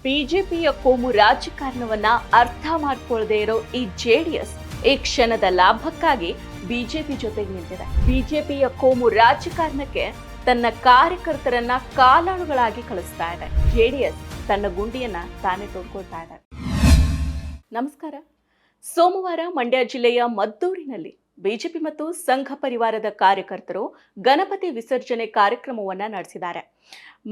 ಬಿಜೆಪಿಯ ಕೋಮು ರಾಜಕಾರಣವನ್ನ ಅರ್ಥ ಮಾಡ್ಕೊಳ್ಳದೆ ಇರೋ ಈ ಜೆಡಿಎಸ್ ಈ ಕ್ಷಣದ ಲಾಭಕ್ಕಾಗಿ ಬಿಜೆಪಿ ಜೊತೆಗೆ ನಿಂತಿದೆ. ಬಿಜೆಪಿಯ ಕೋಮು ರಾಜಕಾರಣಕ್ಕೆ ತನ್ನ ಕಾರ್ಯಕರ್ತರನ್ನ ಕಾಲಾಳುಗಳಾಗಿ ಕಳಿಸ್ತಾ ಇದೆ. ಜೆಡಿಎಸ್ ತನ್ನ ಗುಂಡಿಯನ್ನ ತಾನೇ ತೋಡ್ಕೊಳ್ತಾ ಇದೆ. ನಮಸ್ಕಾರ. ಸೋಮವಾರ ಮಂಡ್ಯ ಜಿಲ್ಲೆಯ ಮದ್ದೂರಿನಲ್ಲಿ ಬಿಜೆಪಿ ಮತ್ತು ಸಂಘ ಪರಿವಾರದ ಕಾರ್ಯಕರ್ತರು ಗಣಪತಿ ವಿಸರ್ಜನೆ ಕಾರ್ಯಕ್ರಮವನ್ನ ನಡೆಸಿದ್ದಾರೆ.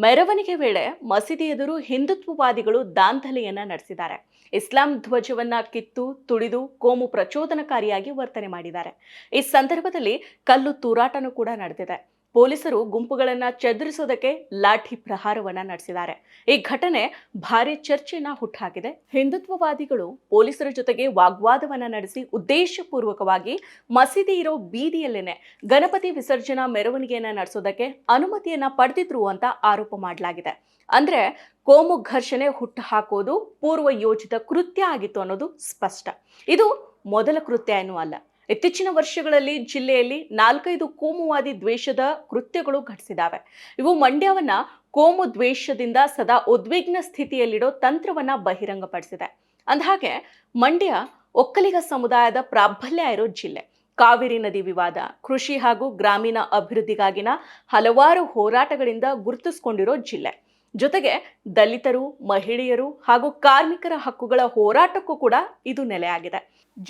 ಮೆರವಣಿಗೆ ವೇಳೆ ಮಸೀದಿ ಎದುರು ಹಿಂದುತ್ವವಾದಿಗಳು ದಾಂಧಲೆಯನ್ನ ನಡೆಸಿದ್ದಾರೆ. ಇಸ್ಲಾಂ ಧ್ವಜವನ್ನ ಕಿತ್ತು ತುಳಿದು ಕೋಮು ಪ್ರಚೋದನಕಾರಿಯಾಗಿ ವರ್ತನೆ ಮಾಡಿದ್ದಾರೆ. ಈ ಸಂದರ್ಭದಲ್ಲಿ ಕಲ್ಲು ತೂರಾಟನೂ ಕೂಡ ನಡೆದಿದೆ. ಪೊಲೀಸರು ಗುಂಪುಗಳನ್ನ ಚದುರಿಸೋದಕ್ಕೆ ಲಾಠಿ ಪ್ರಹಾರವನ್ನ ನಡೆಸಿದ್ದಾರೆ. ಈ ಘಟನೆ ಭಾರಿ ಚರ್ಚೆಯನ್ನ ಹುಟ್ಟುಹಾಕಿದೆ. ಹಿಂದುತ್ವವಾದಿಗಳು ಪೊಲೀಸರ ಜೊತೆಗೆ ವಾಗ್ವಾದವನ್ನ ನಡೆಸಿ ಉದ್ದೇಶಪೂರ್ವಕವಾಗಿ ಮಸೀದಿ ಇರೋ ಬೀದಿಯಲ್ಲೇನೆ ಗಣಪತಿ ವಿಸರ್ಜನಾ ಮೆರವಣಿಗೆಯನ್ನ ನಡೆಸೋದಕ್ಕೆ ಅನುಮತಿಯನ್ನ ಪಡೆದಿದ್ರು ಅಂತ ಆರೋಪ ಮಾಡಲಾಗಿದೆ. ಅಂದ್ರೆ ಕೋಮು ಘರ್ಷಣೆ ಹುಟ್ಟು ಹಾಕೋದು ಪೂರ್ವ ಯೋಜಿತ ಕೃತ್ಯ ಆಗಿತ್ತು ಅನ್ನೋದು ಸ್ಪಷ್ಟ. ಇದು ಮೊದಲ ಕೃತ್ಯ ಏನೂ ಅಲ್ಲ. ಇತ್ತೀಚಿನ ವರ್ಷಗಳಲ್ಲಿ ಜಿಲ್ಲೆಯಲ್ಲಿ 4-5 ಕೋಮುವಾದಿ ದ್ವೇಷದ ಕೃತ್ಯಗಳು ಘಟಿಸಿದಾವೆ. ಇವು ಮಂಡ್ಯವನ್ನ ಕೋಮು ದ್ವೇಷದಿಂದ ಸದಾ ಉದ್ವಿಗ್ನ ಸ್ಥಿತಿಯಲ್ಲಿಡೋ ತಂತ್ರವನ್ನ ಬಹಿರಂಗಪಡಿಸಿದೆ. ಅಂದಹಾಗೆ ಮಂಡ್ಯ ಒಕ್ಕಲಿಗ ಸಮುದಾಯದ ಪ್ರಾಬಲ್ಯ ಇರೋ ಜಿಲ್ಲೆ. ಕಾವೇರಿ ನದಿ ವಿವಾದ, ಕೃಷಿ ಹಾಗೂ ಗ್ರಾಮೀಣ ಅಭಿವೃದ್ಧಿಗಾಗಿನ ಹಲವಾರು ಹೋರಾಟಗಳಿಂದ ಗುರುತಿಸಿಕೊಂಡಿರೋ ಜಿಲ್ಲೆ. ಜೊತೆಗೆ ದಲಿತರು, ಮಹಿಳೆಯರು ಹಾಗೂ ಕಾರ್ಮಿಕರ ಹಕ್ಕುಗಳ ಹೋರಾಟಕ್ಕೂ ಕೂಡ ಇದು ನೆಲೆಯಾಗಿದೆ.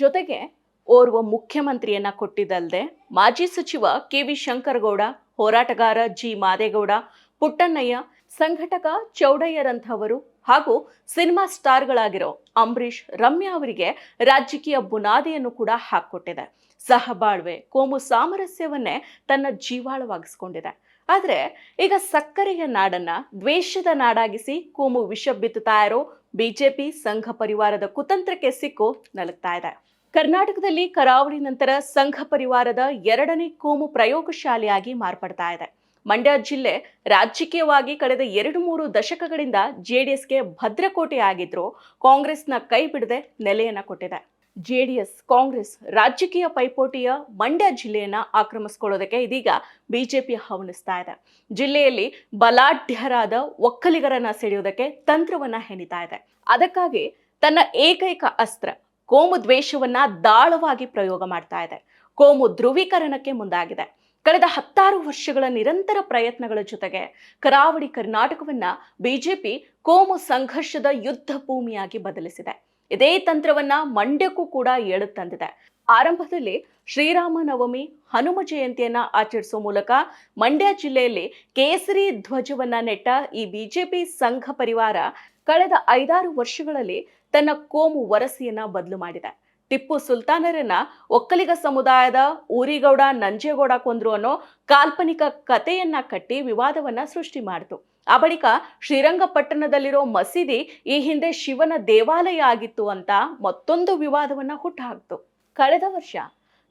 ಜೊತೆಗೆ ಓರ್ವ ಮುಖ್ಯಮಂತ್ರಿಯನ್ನ ಕೊಟ್ಟಿದ್ದಲ್ಲದೆ ಮಾಜಿ ಸಚಿವ ಕೆ.ವಿ. ಶಂಕರಗೌಡ, ಹೋರಾಟಗಾರ ಜಿ. ಮಾದೇಗೌಡ, ಪುಟ್ಟಣ್ಣಯ್ಯ, ಸಂಘಟಕ ಚೌಡಯ್ಯರಂಥವರು ಹಾಗೂ ಸಿನಿಮಾ ಸ್ಟಾರ್ಗಳಾಗಿರೋ ಅಂಬರೀಷ್, ರಮ್ಯಾ ಅವರಿಗೆ ರಾಜಕೀಯ ಬುನಾದಿಯನ್ನು ಕೂಡ ಹಾಕಿಕೊಟ್ಟಿದೆ. ಸಹಬಾಳ್ವೆ, ಕೋಮು ಸಾಮರಸ್ಯವನ್ನೇ ತನ್ನ ಜೀವಾಳವಾಗಿಸಿಕೊಂಡಿದೆ. ಆದರೆ ಈಗ ಸಕ್ಕರೆಯ ನಾಡನ್ನ ದ್ವೇಷದ ನಾಡಾಗಿಸಿ ಕೋಮು ವಿಷ ಬಿತ್ತುತ್ತಾ ಇರೋ ಬಿಜೆಪಿ ಸಂಘ ಪರಿವಾರದ ಕುತಂತ್ರಕ್ಕೆ ಸಿಕ್ಕು ನಲುಗ್ತಾ ಇದೆ. ಕರ್ನಾಟಕದಲ್ಲಿ ಕರಾವಳಿ ನಂತರ ಸಂಘ ಪರಿವಾರದ 2ನೇ ಕೋಮು ಪ್ರಯೋಗಶಾಲೆಯಾಗಿ ಮಾರ್ಪಡ್ತಾ ಇದೆ. ಮಂಡ್ಯ ಜಿಲ್ಲೆ ರಾಜಕೀಯವಾಗಿ ಕಳೆದ 2-3 ದಶಕಗಳಿಂದ ಜೆಡಿಎಸ್ಗೆ ಭದ್ರಕೋಟೆ ಆಗಿದ್ರು ಕಾಂಗ್ರೆಸ್ನ ಕೈ ಬಿಡದೆ ನೆಲೆಯನ್ನ ಕೊಟ್ಟಿದೆ. ಜೆಡಿಎಸ್ ಕಾಂಗ್ರೆಸ್ ರಾಜಕೀಯ ಪೈಪೋಟಿಯ ಮಂಡ್ಯ ಜಿಲ್ಲೆಯನ್ನ ಆಕ್ರಮಿಸಿಕೊಳ್ಳೋದಕ್ಕೆ ಇದೀಗ ಬಿಜೆಪಿ ಹವಣಿಸ್ತಾ ಇದೆ. ಜಿಲ್ಲೆಯಲ್ಲಿ ಬಲಾಢ್ಯರಾದ ಒಕ್ಕಲಿಗರನ್ನ ಸೆಳೆಯೋದಕ್ಕೆ ತಂತ್ರವನ್ನ ಹೆಣಿತಾ ಇದೆ. ಅದಕ್ಕಾಗಿ ತನ್ನ ಏಕೈಕ ಅಸ್ತ್ರ ಕೋಮು ದ್ವೇಷವನ್ನ ದಾಳವಾಗಿ ಪ್ರಯೋಗ ಮಾಡ್ತಾ ಇದೆ. ಕೋಮು ಧ್ರುವೀಕರಣಕ್ಕೆ ಮುಂದಾಗಿದೆ. ಕಳೆದ 10 ವರ್ಷಗಳ ನಿರಂತರ ಪ್ರಯತ್ನಗಳ ಜೊತೆಗೆ ಕರಾವಳಿ ಕರ್ನಾಟಕವನ್ನ ಬಿಜೆಪಿ ಕೋಮು ಸಂಘರ್ಷದ ಯುದ್ಧ ಭೂಮಿಯಾಗಿ ಬದಲಿಸಿದೆ. ಇದೇ ತಂತ್ರವನ್ನ ಮಂಡ್ಯಕ್ಕೂ ಕೂಡ ತಂದಿದೆ. ಆರಂಭದಲ್ಲಿ ಶ್ರೀರಾಮನವಮಿ, ಹನುಮ ಜಯಂತಿಯನ್ನ ಆಚರಿಸುವ ಮೂಲಕ ಮಂಡ್ಯ ಜಿಲ್ಲೆಯಲ್ಲಿ ಕೇಸರಿ ಧ್ವಜವನ್ನ ನೆಟ್ಟ ಈ ಬಿಜೆಪಿ ಸಂಘ ಪರಿವಾರ ಕಳೆದ 5-6 ವರ್ಷಗಳಲ್ಲಿ ತನ್ನ ಕೋಮು ವರಸೆಯನ್ನ ಬದಲು ಮಾಡಿದೆ. ಟಿಪ್ಪು ಸುಲ್ತಾನರನ್ನ ಒಕ್ಕಲಿಗ ಸಮುದಾಯದ ಊರಿಗೌಡ, ನಂಜೇಗೌಡ ಕೊಂದ್ರು ಅನ್ನೋ ಕಾಲ್ಪನಿಕ ಕಥೆಯನ್ನ ಕಟ್ಟಿ ವಿವಾದವನ್ನ ಸೃಷ್ಟಿ ಮಾಡಿತು. ಆ ಬಳಿಕ ಶ್ರೀರಂಗಪಟ್ಟಣದಲ್ಲಿರೋ ಮಸೀದಿ ಈ ಹಿಂದೆ ಶಿವನ ದೇವಾಲಯ ಆಗಿತ್ತು ಅಂತ ಮತ್ತೊಂದು ವಿವಾದವನ್ನ ಹುಟ್ಟುಹಾಕ್ತು. ಕಳೆದ ವರ್ಷ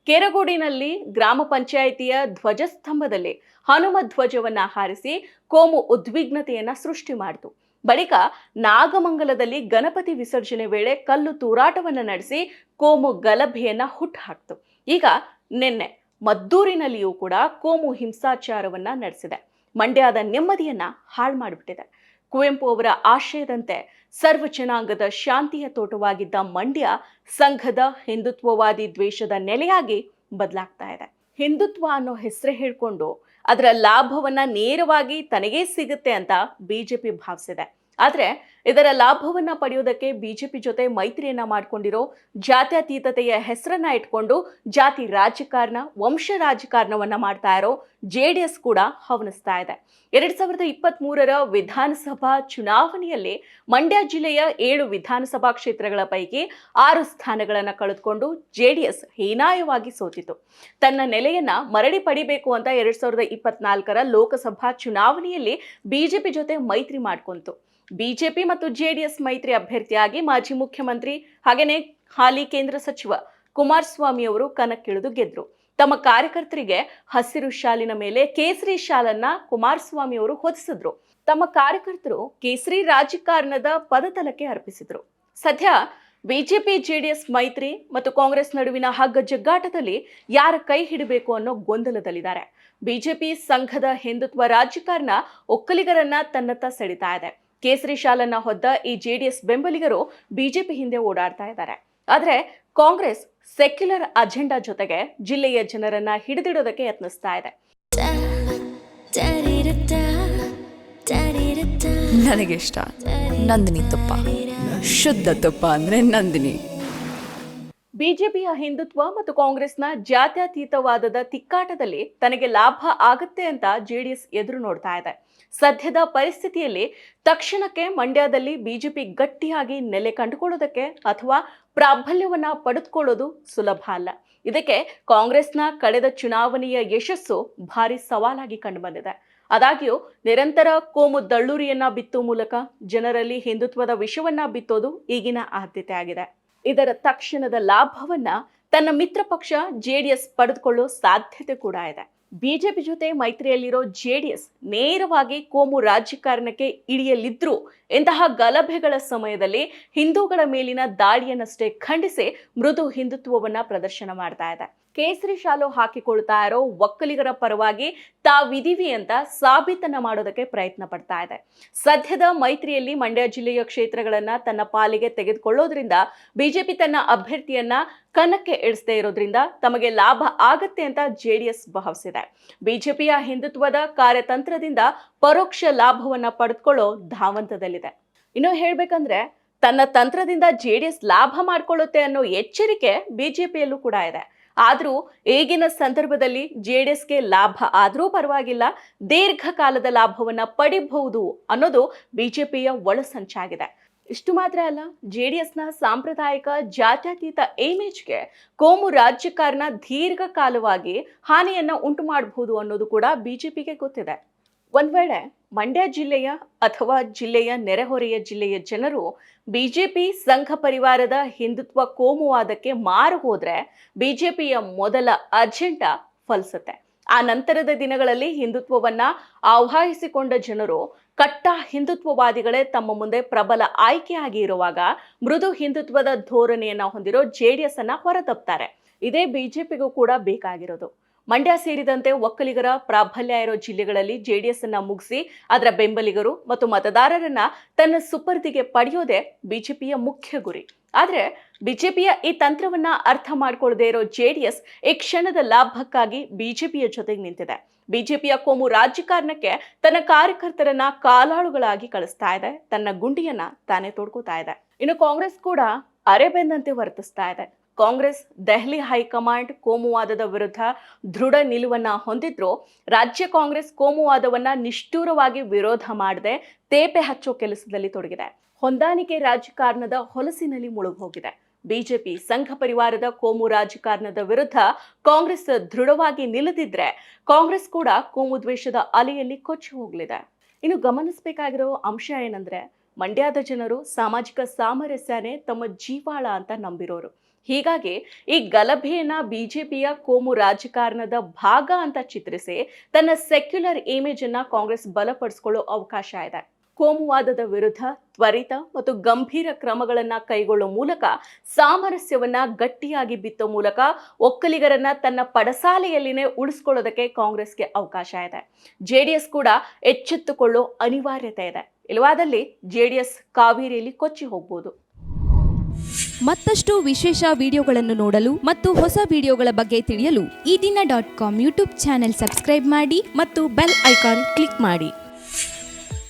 ಕೆರಗೋಡಿನಲ್ಲಿ ಗ್ರಾಮ ಪಂಚಾಯಿತಿಯ ಧ್ವಜಸ್ತಂಭದಲ್ಲಿ ಹನುಮ ಧ್ವಜವನ್ನ ಹಾರಿಸಿ ಕೋಮು ಉದ್ವಿಗ್ನತೆಯನ್ನ ಸೃಷ್ಟಿ ಮಾಡಿತು. ಬಳಿಕ ನಾಗಮಂಗಲದಲ್ಲಿ ಗಣಪತಿ ವಿಸರ್ಜನೆ ವೇಳೆ ಕಲ್ಲು ತೂರಾಟವನ್ನ ನಡೆಸಿ ಕೋಮು ಗಲಭೆಯನ್ನ ಹುಟ್ಟುಹಾಕ್ತು. ಈಗ ನಿನ್ನೆ ಮದ್ದೂರಿನಲ್ಲಿಯೂ ಕೂಡ ಕೋಮು ಹಿಂಸಾಚಾರವನ್ನ ನಡೆಸಿದೆ. ಮಂಡ್ಯದ ನೆಮ್ಮದಿಯನ್ನ ಹಾಳು ಮಾಡಿಬಿಟ್ಟಿದೆ. ಕುವೆಂಪು ಅವರ ಆಶಯದಂತೆ ಸರ್ವ ಜನಾಂಗದ ಶಾಂತಿಯ ತೋಟವಾಗಿದ್ದ ಮಂಡ್ಯ ಸಂಘದ ಹಿಂದುತ್ವವಾದಿ ದ್ವೇಷದ ನೆಲೆಯಾಗಿ ಬದಲಾಗ್ತಾ ಇದೆ. ಹಿಂದುತ್ವ ಅನ್ನೋ ಹೆಸರೇ ಹೇಳ್ಕೊಂಡು ಅದರ ಲಾಭವನ್ನ ನೇರವಾಗಿ ತನಗೇ ಸಿಗುತ್ತೆ ಅಂತ ಬಿಜೆಪಿ ಭಾವಿಸಿದೆ. ಆದ್ರೆ ಇದರ ಲಾಭವನ್ನ ಪಡೆಯೋದಕ್ಕೆ ಬಿಜೆಪಿ ಜೊತೆ ಮೈತ್ರಿಯನ್ನ ಮಾಡ್ಕೊಂಡಿರೋ ಜಾತ್ಯತೀತತೆಯ ಹೆಸರನ್ನ ಇಟ್ಕೊಂಡು ಜಾತಿ ರಾಜಕಾರಣ, ವಂಶ ರಾಜಕಾರಣವನ್ನ ಮಾಡ್ತಾ ಇರೋ ಜೆಡಿಎಸ್ ಕೂಡ ಹವಣಿಸ್ತಾ ಇದೆ. 2023ರ ವಿಧಾನಸಭಾ ಚುನಾವಣೆಯಲ್ಲಿ ಮಂಡ್ಯ ಜಿಲ್ಲೆಯ 7 ವಿಧಾನಸಭಾ ಕ್ಷೇತ್ರಗಳ ಪೈಕಿ 6 ಸ್ಥಾನಗಳನ್ನ ಕಳೆದುಕೊಂಡು ಜೆಡಿಎಸ್ ಹೀನಾಯವಾಗಿ ಸೋತಿತು. ತನ್ನ ನೆಲೆಯನ್ನ ಮರಳಿ ಪಡಿಬೇಕು ಅಂತ 2024ರ ಲೋಕಸಭಾ ಚುನಾವಣೆಯಲ್ಲಿ ಬಿಜೆಪಿ ಜೊತೆ ಮೈತ್ರಿ ಮಾಡ್ಕೊಂತು. ಬಿಜೆಪಿ ಮತ್ತು ಜೆಡಿಎಸ್ ಮೈತ್ರಿ ಅಭ್ಯರ್ಥಿಯಾಗಿ ಮಾಜಿ ಮುಖ್ಯಮಂತ್ರಿ ಹಾಗೇನೆ ಹಾಲಿ ಕೇಂದ್ರ ಸಚಿವ ಕುಮಾರಸ್ವಾಮಿ ಅವರು ಕಣಕ್ಕಿಳಿದು ಗೆದ್ರು. ತಮ್ಮ ಕಾರ್ಯಕರ್ತರಿಗೆ ಹಸಿರು ಶಾಲಿನ ಮೇಲೆ ಕೇಸರಿ ಶಾಲನ್ನ ಕುಮಾರಸ್ವಾಮಿ ಅವರು ಹೊದಿಸಿದ್ರು. ತಮ್ಮ ಕಾರ್ಯಕರ್ತರು ಕೇಸರಿ ರಾಜಕಾರಣದ ಪದತಲಕ್ಕೆ ಅರ್ಪಿಸಿದ್ರು. ಸದ್ಯ ಬಿಜೆಪಿ ಜೆಡಿಎಸ್ ಮೈತ್ರಿ ಮತ್ತು ಕಾಂಗ್ರೆಸ್ ನಡುವಿನ ಹಗ್ಗ ಜಗ್ಗಾಟದಲ್ಲಿ ಯಾರ ಕೈ ಹಿಡಬೇಕು ಅನ್ನೋ ಗೊಂದಲದಲ್ಲಿದ್ದಾರೆ. ಬಿಜೆಪಿ ಸಂಘದ ಹಿಂದುತ್ವ ರಾಜಕಾರಣ ಒಕ್ಕಲಿಗರನ್ನ ತನ್ನತ್ತ ಸೆಳಿತಾ ಇದೆ. ಕೇಸರಿ ಶಾಲನ್ನ ಹೊದ್ದ ಈ ಜೆಡಿಎಸ್ ಬೆಂಬಲಿಗರು ಬಿಜೆಪಿ ಹಿಂದೆ ಓಡಾಡ್ತಾ ಇದ್ದಾರೆ. ಆದ್ರೆ ಕಾಂಗ್ರೆಸ್ ಸೆಕ್ಯುಲರ್ ಅಜೆಂಡಾ ಜೊತೆಗೆ ಜಿಲ್ಲೆಯ ಜನರನ್ನ ಹಿಡಿದಿಡೋದಕ್ಕೆ ಯತ್ನಿಸ್ತಾ ಇದೆ. ನನಗಿಷ್ಟ ನಂದಿನಿ ತುಪ್ಪ, ಶುದ್ಧ ತುಪ್ಪ ಅಂದ್ರೆ ನಂದಿನಿ. ಬಿಜೆಪಿಯ ಹಿಂದುತ್ವ ಮತ್ತು ಕಾಂಗ್ರೆಸ್ನ ಜಾತ್ಯತೀತವಾದದ ತಿಕ್ಕಾಟದಲ್ಲಿ ತನಗೆ ಲಾಭ ಆಗುತ್ತೆ ಅಂತ ಜೆಡಿಎಸ್ ಎದುರು ನೋಡ್ತಾ ಇದೆ. ಸದ್ಯದ ಪರಿಸ್ಥಿತಿಯಲ್ಲಿ ತಕ್ಷಣಕ್ಕೆ ಮಂಡ್ಯದಲ್ಲಿ ಬಿಜೆಪಿ ಗಟ್ಟಿಯಾಗಿ ನೆಲೆ ಕಂಡುಕೊಳ್ಳೋದಕ್ಕೆ ಅಥವಾ ಪ್ರಾಬಲ್ಯವನ್ನ ಪಡೆದುಕೊಳ್ಳೋದು ಸುಲಭ ಅಲ್ಲ. ಇದಕ್ಕೆ ಕಾಂಗ್ರೆಸ್ನ ಕಳೆದ ಚುನಾವಣೆಯ ಯಶಸ್ಸು ಭಾರಿ ಸವಾಲಾಗಿ ಕಂಡುಬಂದಿದೆ. ಆದಾಗ್ಯೂ ನಿರಂತರ ಕೋಮು ದಳ್ಳೂರಿಯನ್ನ ಬಿತ್ತುವ ಮೂಲಕ ಜನರಲ್ಲಿ ಹಿಂದುತ್ವದ ವಿಷವನ್ನ ಬಿತ್ತೋದು ಈಗಿನ ಆದ್ಯತೆ ಆಗಿದೆ. ಇದರ ತಕ್ಷಣದ ಲಾಭವನ್ನ ತನ್ನ ಮಿತ್ರ ಪಕ್ಷ ಜೆಡಿಎಸ್ ಪಡೆದುಕೊಳ್ಳೋ ಸಾಧ್ಯತೆ ಕೂಡ ಇದೆ. ಬಿಜೆಪಿ ಜೊತೆ ಮೈತ್ರಿಯಲ್ಲಿರೋ ಜೆಡಿಎಸ್ ನೇರವಾಗಿ ಕೋಮು ರಾಜಕಾರಣಕ್ಕೆ ಇಳಿಯಲಿದ್ರು ಇಂತಹ ಗಲಭೆಗಳ ಸಮಯದಲ್ಲಿ ಹಿಂದೂಗಳ ಮೇಲಿನ ದಾಳಿಯನ್ನಷ್ಟೇ ಖಂಡಿಸಿ ಮೃದು ಹಿಂದುತ್ವವನ್ನ ಪ್ರದರ್ಶನ ಮಾಡ್ತಾ ಇದೆ. ಕೇಸರಿ ಶಾಲು ಹಾಕಿಕೊಳ್ತಾ ಇರೋ ಒಕ್ಕಲಿಗರ ಪರವಾಗಿ ತಾವಿದೀವಿ ಅಂತ ಸಾಬೀತನ್ನ ಮಾಡೋದಕ್ಕೆ ಪ್ರಯತ್ನ ಪಡ್ತಾ ಇದೆ. ಸದ್ಯದ ಮೈತ್ರಿಯಲ್ಲಿ ಮಂಡ್ಯ ಜಿಲ್ಲೆಯ ಕ್ಷೇತ್ರಗಳನ್ನ ತನ್ನ ಪಾಲಿಗೆ ತೆಗೆದುಕೊಳ್ಳೋದ್ರಿಂದ ಬಿಜೆಪಿ ತನ್ನ ಅಭ್ಯರ್ಥಿಯನ್ನ ಕಣಕ್ಕೆ ಇಳಿಸದೇ ಇರೋದ್ರಿಂದ ತಮಗೆ ಲಾಭ ಆಗತ್ತೆ ಅಂತ ಜೆಡಿಎಸ್ ಭಾವಿಸಿದೆ. ಬಿಜೆಪಿಯ ಹಿಂದುತ್ವದ ಕಾರ್ಯತಂತ್ರದಿಂದ ಪರೋಕ್ಷ ಲಾಭವನ್ನ ಪಡೆದುಕೊಳ್ಳೋ ಧಾವಂತದಲ್ಲಿದೆ. ಇನ್ನು ಹೇಳ್ಬೇಕಂದ್ರೆ ತನ್ನ ತಂತ್ರದಿಂದ ಜೆಡಿಎಸ್ ಲಾಭ ಮಾಡ್ಕೊಳ್ಳುತ್ತೆ ಅನ್ನೋ ಎಚ್ಚರಿಕೆ ಬಿಜೆಪಿಯಲ್ಲೂ ಕೂಡ ಇದೆ. ಆದರೂ ಈಗಿನ ಸಂದರ್ಭದಲ್ಲಿ ಜೆಡಿಎಸ್ಗೆ ಲಾಭ ಆದರೂ ಪರವಾಗಿಲ್ಲ, ದೀರ್ಘಕಾಲದ ಲಾಭವನ್ನ ಪಡಿಬಹುದು ಅನ್ನೋದು ಬಿಜೆಪಿಯ ಒಳಸಂಚಾಗಿದೆ. ಇಷ್ಟು ಮಾತ್ರ ಅಲ್ಲ, ಜೆಡಿಎಸ್ನ ಸಾಂಪ್ರದಾಯಿಕ ಜಾತ್ಯತೀತ ಇಮೇಜ್ಗೆ ಕೋಮು ರಾಜಕಾರಣ ದೀರ್ಘಕಾಲವಾಗಿ ಹಾನಿಯನ್ನ ಉಂಟು ಮಾಡಬಹುದು ಅನ್ನೋದು ಕೂಡ ಬಿಜೆಪಿಗೆ ಗೊತ್ತಿದೆ. ಒಂದ್ ವೇಳೆ ಮಂಡ್ಯ ಜಿಲ್ಲೆಯ ಅಥವಾ ಜಿಲ್ಲೆಯ ನೆರೆಹೊರೆಯ ಜಿಲ್ಲೆಯ ಜನರು ಬಿಜೆಪಿ ಸಂಘ ಪರಿವಾರದ ಹಿಂದುತ್ವ ಕೋಮುವಾದಕ್ಕೆ ಮಾರು ಹೋದ್ರೆ ಬಿಜೆಪಿಯ ಮೊದಲ ಅಜೆಂಡಾ ಫಲಿಸುತ್ತೆ. ಆ ನಂತರದ ದಿನಗಳಲ್ಲಿ ಹಿಂದುತ್ವವನ್ನ ಆವಾಹಿಸಿಕೊಂಡ ಜನರು ಕಟ್ಟ ಹಿಂದುತ್ವವಾದಿಗಳೇ ತಮ್ಮ ಮುಂದೆ ಪ್ರಬಲ ಆಯ್ಕೆಯಾಗಿ ಇರುವಾಗ ಮೃದು ಹಿಂದುತ್ವದ ಧೋರಣೆಯನ್ನ ಹೊಂದಿರೋ ಜೆಡಿಎಸ್ ಅನ್ನ ಹೊರತಪ್ತಾರೆ. ಇದೇ ಬಿಜೆಪಿಗೂ ಕೂಡ ಬೇಕಾಗಿರೋದು. ಮಂಡ್ಯ ಸೇರಿದಂತೆ ಒಕ್ಕಲಿಗರ ಪ್ರಾಬಲ್ಯ ಇರೋ ಜಿಲ್ಲೆಗಳಲ್ಲಿ ಜೆಡಿಎಸ್ ಅನ್ನ ಮುಗಿಸಿ ಅದರ ಬೆಂಬಲಿಗರು ಮತ್ತು ಮತದಾರರನ್ನ ತನ್ನ ಸುಪರ್ದಿಗೆ ಪಡೆಯೋದೇ ಬಿಜೆಪಿಯ ಮುಖ್ಯ ಗುರಿ. ಆದ್ರೆ ಬಿಜೆಪಿಯ ಈ ತಂತ್ರವನ್ನ ಅರ್ಥ ಮಾಡ್ಕೊಳ್ಳದೆ ಇರೋ ಜೆಡಿಎಸ್ ಈ ಕ್ಷಣದ ಲಾಭಕ್ಕಾಗಿ ಬಿಜೆಪಿಯ ಜೊತೆಗೆ ನಿಂತಿದೆ. ಬಿಜೆಪಿಯ ಕೋಮು ರಾಜಕಾರಣಕ್ಕೆ ತನ್ನ ಕಾರ್ಯಕರ್ತರನ್ನ ಕಾಲಾಳುಗಳಾಗಿ ಕಳಿಸ್ತಾ ಇದೆ, ತನ್ನ ಗುಂಡಿಯನ್ನ ತಾನೇ ತೋಡ್ಕೋತಾ ಇದೆ. ಇನ್ನು ಕಾಂಗ್ರೆಸ್ ಕೂಡ ಅರೆಬೆಂದಂತೆ ವರ್ತಿಸ್ತಾ ಇದೆ. ಕಾಂಗ್ರೆಸ್ ದೆಹಲಿ ಹೈಕಮಾಂಡ್ ಕೋಮುವಾದದ ವಿರುದ್ಧ ದೃಢ ನಿಲುವನ್ನ ಹೊಂದಿದ್ರು ರಾಜ್ಯ ಕಾಂಗ್ರೆಸ್ ಕೋಮುವಾದವನ್ನ ನಿಷ್ಠೂರವಾಗಿ ವಿರೋಧ ಮಾಡದೆ ತೇಪೆ ಹಚ್ಚೋ ಕೆಲಸದಲ್ಲಿ ತೊಡಗಿದೆ. ಹೊಂದಾಣಿಕೆ ರಾಜಕಾರಣದ ಹೊಲಸಿನಲ್ಲಿ ಮುಳುಗೋಗಿದೆ. ಬಿಜೆಪಿ ಸಂಘ ಪರಿವಾರದ ಕೋಮು ರಾಜಕಾರಣದ ವಿರುದ್ಧ ಕಾಂಗ್ರೆಸ್ ದೃಢವಾಗಿ ನಿಲ್ಲದಿದ್ರೆ ಕಾಂಗ್ರೆಸ್ ಕೂಡ ಕೋಮು ದ್ವೇಷದ ಅಲೆಯಲ್ಲಿ ಕೊಚ್ಚಿ ಹೋಗಲಿದೆ. ಇನ್ನು ಗಮನಿಸಬೇಕಾಗಿರೋ ಅಂಶ ಏನಂದ್ರೆ, ಮಂಡ್ಯದ ಜನರು ಸಾಮಾಜಿಕ ಸಾಮರಸ್ಯನೇ ತಮ್ಮ ಜೀವಾಳ ಅಂತ ನಂಬಿರೋರು. ಹೀಗಾಗಿ ಈ ಗಲಭೆಯನ್ನ ಬಿಜೆಪಿಯ ಕೋಮು ರಾಜಕಾರಣದ ಭಾಗ ಅಂತ ಚಿತ್ರಿಸಿ ತನ್ನ ಸೆಕ್ಯುಲರ್ ಇಮೇಜ್ ಅನ್ನ ಕಾಂಗ್ರೆಸ್ ಬಲಪಡಿಸಿಕೊಳ್ಳೋ ಅವಕಾಶ ಇದೆ. ಕೋಮುವಾದದ ವಿರುದ್ಧ ತ್ವರಿತ ಮತ್ತು ಗಂಭೀರ ಕ್ರಮಗಳನ್ನ ಕೈಗೊಳ್ಳೋ ಮೂಲಕ ಸಾಮರಸ್ಯವನ್ನ ಗಟ್ಟಿಯಾಗಿ ಬಿತ್ತೋ ಮೂಲಕ ಒಕ್ಕಲಿಗರನ್ನ ತನ್ನ ಪಡಸಾಲೆಯಲ್ಲಿನೇ ಉಳಿಸ್ಕೊಳ್ಳೋದಕ್ಕೆ ಕಾಂಗ್ರೆಸ್ಗೆ ಅವಕಾಶ ಇದೆ. ಜೆಡಿಎಸ್ ಕೂಡ ಎಚ್ಚೆತ್ತುಕೊಳ್ಳೋ ಅನಿವಾರ್ಯತೆ ಇದೆ. ಇಲ್ಲವಾದಲ್ಲಿ ಜೆಡಿಎಸ್ ಕಾವೇರಿಯಲ್ಲಿ ಕೊಚ್ಚಿ ಹೋಗ್ಬೋದು. ಮತ್ತಷ್ಟು ವಿಶೇಷ ವಿಡಿಯೋಗಳನ್ನು ನೋಡಲು ಮತ್ತು ಹೊಸ ವಿಡಿಯೋಗಳ ಬಗ್ಗೆ ತಿಳಿಯಲು ಈ ದಿನ .com ಯೂಟ್ಯೂಬ್ ಚಾನೆಲ್ ಸಬ್ಸ್ಕ್ರೈಬ್ ಮಾಡಿ ಮತ್ತು ಬೆಲ್ ಐಕಾನ್ ಕ್ಲಿಕ್ ಮಾಡಿ.